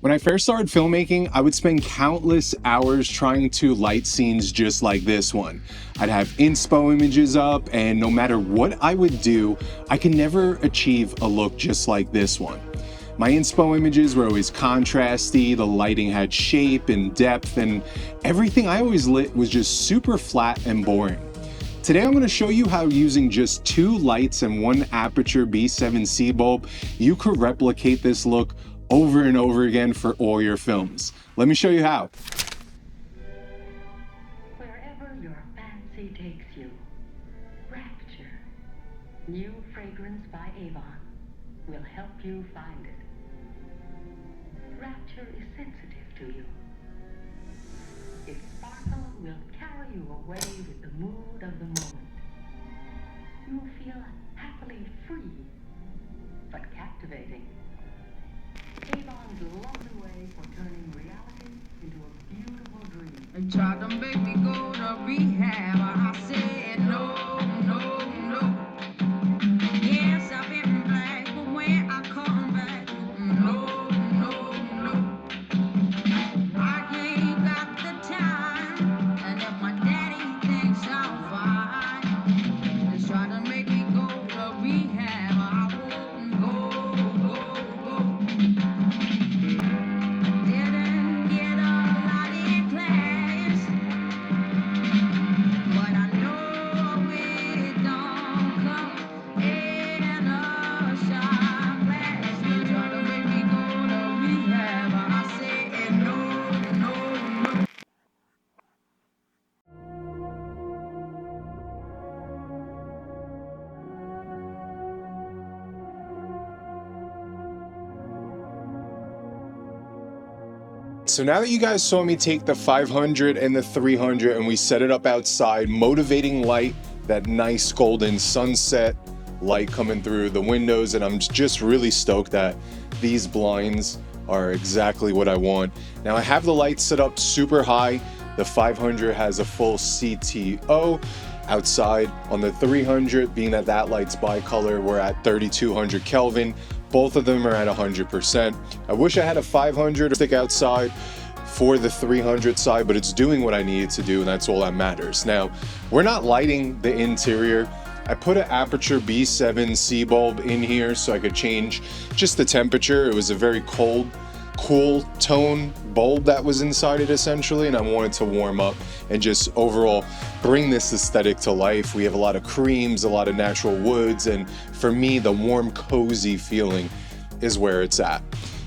When I first started filmmaking, I would spend countless hours trying to light scenes just like this one. I'd have inspo images up, and no matter what I would do, I could never achieve a look just like this one. My inspo images were always contrasty, the lighting had shape and depth, and everything I always lit was just super flat and boring. Today I'm going to show you how using just 2 lights and 1 Aputure B7C bulb, you could replicate this look over and over again for all your films. Let me show you how. Wherever your fancy takes you, Rapture, new fragrance by Avon, will help you find it. Rapture is sensitive to you. Its sparkle will carry you away with the mood of the moment. You'll feel happily free, but captivating. Avon's lovely way for turning reality into a beautiful dream. They tried to make me go to rehab. I said no, no, no. Yes, I've been black, but when I come back, no, no, no. I ain't got the time, and if my daddy thinks I'm fine, they tried to make me go to rehab. I won't go. Didn't get a lot in class, but I know it don't come in a shot glass. They try to make me go to rehab, I said no, no, no. So now that you guys saw me take the 500 and the 300 and we set it up outside, motivating light, that nice golden sunset light coming through the windows, and I'm just really stoked that these blinds are exactly what I want. Now I have the lights set up super high. The 500 has a full CTO outside. On the 300, being that that light's bicolor, we're at 3200 Kelvin. Both of them are at 100%. I wish I had a 500 stick outside for the 300 side, but it's doing what I need it to do, and that's all that matters. Now, we're not lighting the interior. I put an Aputure B7C bulb in here so I could change just the temperature. It was a very cool tone bulb that was inside it essentially, and I wanted to warm up and just overall bring this aesthetic to life. We have a lot of creams, a lot of natural woods, and for me, the warm, cozy feeling is where it's at.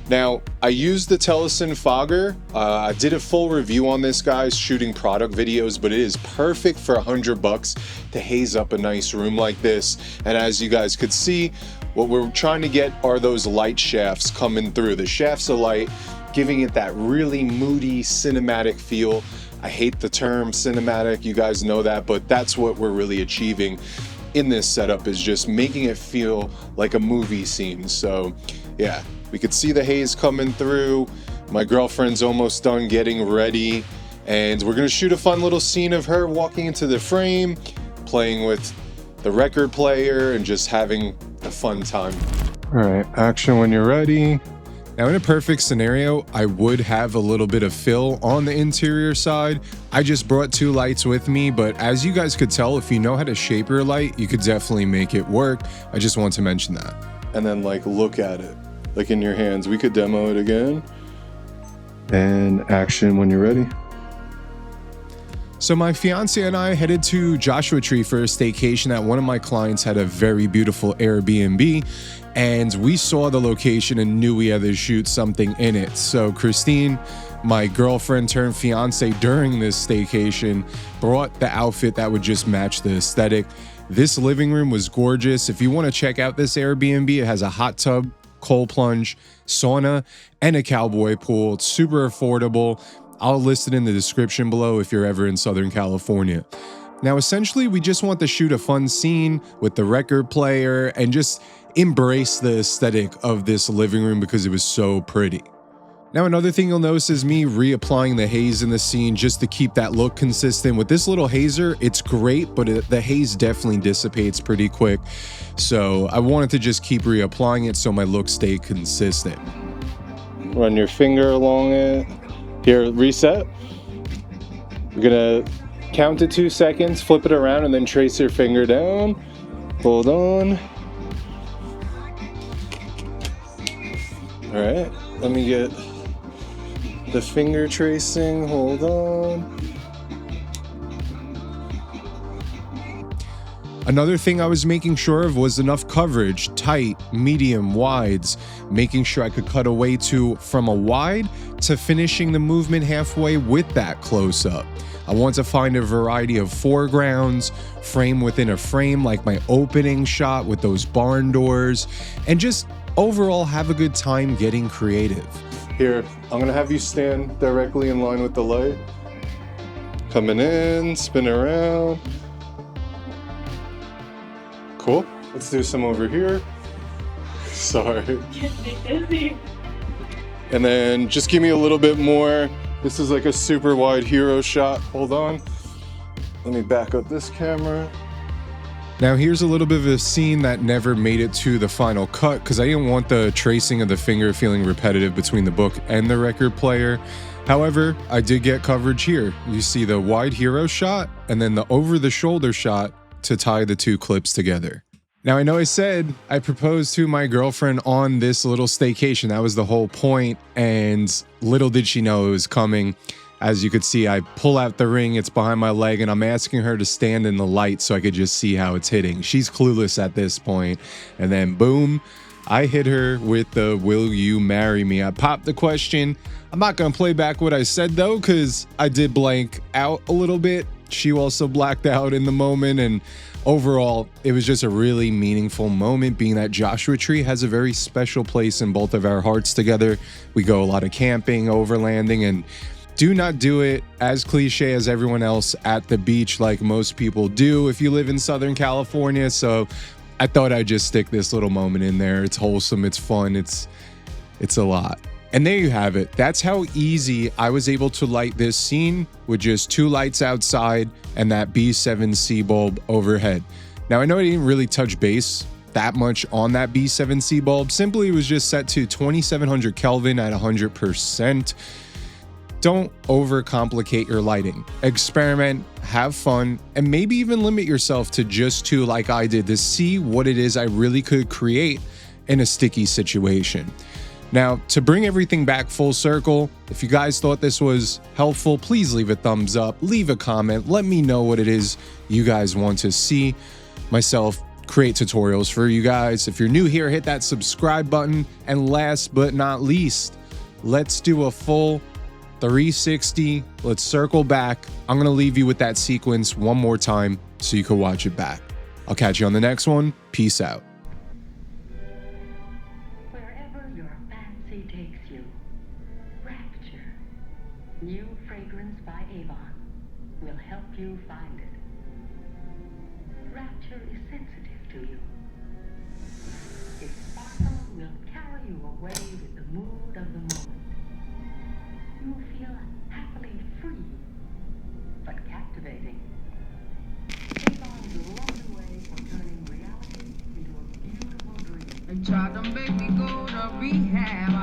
Now, I used the Telesin fogger. I did a full review on this, guys, shooting product videos, but it is perfect for $100 to haze up a nice room like this. And as you guys could see, what we're trying to get are those light shafts coming through. The shafts of light, giving it that really moody cinematic feel. I hate the term cinematic, you guys know that, but that's what we're really achieving in this setup, is just making it feel like a movie scene. So yeah, we could see the haze coming through. My girlfriend's almost done getting ready, and we're gonna shoot a fun little scene of her walking into the frame, playing with the record player, and just having a fun time. All right, action when you're ready. Now, in a perfect scenario, I would have a little bit of fill on the interior side. I just brought 2 lights with me, but as you guys could tell, if you know how to shape your light, you could definitely make it work. I just want to mention that. And then like, look at it, like in your hands. We could demo it again. And action when you're ready. So my fiance and I headed to Joshua Tree for a staycation that one of my clients had a very beautiful Airbnb, and we saw the location and knew we had to shoot something in it. So Christine, my girlfriend turned fiance during this staycation, brought the outfit that would just match the aesthetic. This living room was gorgeous. If you want to check out this Airbnb, it has a hot tub, cold plunge, sauna, and a cowboy pool. It's super affordable. I'll list it in the description below if you're ever in Southern California. Now, essentially, we just want to shoot a fun scene with the record player and just embrace the aesthetic of this living room because it was so pretty. Now, another thing you'll notice is me reapplying the haze in the scene just to keep that look consistent. With this little hazer, it's great, but the haze definitely dissipates pretty quick. So I wanted to just keep reapplying it so my look stayed consistent. Run your finger along it. Here, reset. You're gonna count to 2 seconds, flip it around, and then trace your finger down. Hold on. All right, let me get the finger tracing. Hold on. Another thing I was making sure of was enough coverage, tight, medium, wides, making sure I could cut away from a wide to finishing the movement halfway with that close-up. I want to find a variety of foregrounds, frame within a frame like my opening shot with those barn doors, and just overall have a good time getting creative. Here, I'm gonna have you stand directly in line with the light. Coming in, spin around. Cool. Let's do some over here. Sorry. And then just give me a little bit more. This is like a super wide hero shot. Hold on. Let me back up this camera. Now here's a little bit of a scene that never made it to the final cut because I didn't want the tracing of the finger feeling repetitive between the book and the record player. However, I did get coverage here. You see the wide hero shot and then the over the shoulder shot to tie the two clips together. Now I know I said I proposed to my girlfriend on this little staycation. That was the whole point, and little did she know it was coming. As you could see, I pull out the ring, it's behind my leg, and I'm asking her to stand in the light so I could just see how it's hitting. She's clueless at this point, and then boom, I hit her with the "Will you marry me?" I popped the question. I'm not gonna play back what I said though, because I did blank out a little bit. She also blacked out in the moment, and overall, it was just a really meaningful moment, being that Joshua Tree has a very special place in both of our hearts together. We go a lot of camping, overlanding, and do not do it as cliche as everyone else at the beach like most people do if you live in Southern California. So I thought I'd just stick this little moment in there. It's wholesome, it's fun, it's a lot. And there you have it. That's how easy I was able to light this scene with just 2 lights outside and that B7C bulb overhead. Now I know I didn't really touch base that much on that B7C bulb. Simply it was just set to 2700 Kelvin at 100%. Don't overcomplicate your lighting. Experiment, have fun, and maybe even limit yourself to just 2 like I did to see what it is I really could create in a sticky situation. Now, to bring everything back full circle, if you guys thought this was helpful, please leave a thumbs up, leave a comment, let me know what it is you guys want to see myself create tutorials for you guys. If you're new here, hit that subscribe button. And last but not least, let's do a full 360. Let's circle back. I'm going to leave you with that sequence one more time so you can watch it back. I'll catch you on the next one. Peace out. Wherever your fancy takes you, Rapture, new fragrance by Avon, will help you find it. Rapture is sensitive to you. Its sparkle will carry you away with the mood of the moment. You will feel happily free, but captivating. Avon's long way from turning reality into a beautiful dream. They tried to make me go to rehab.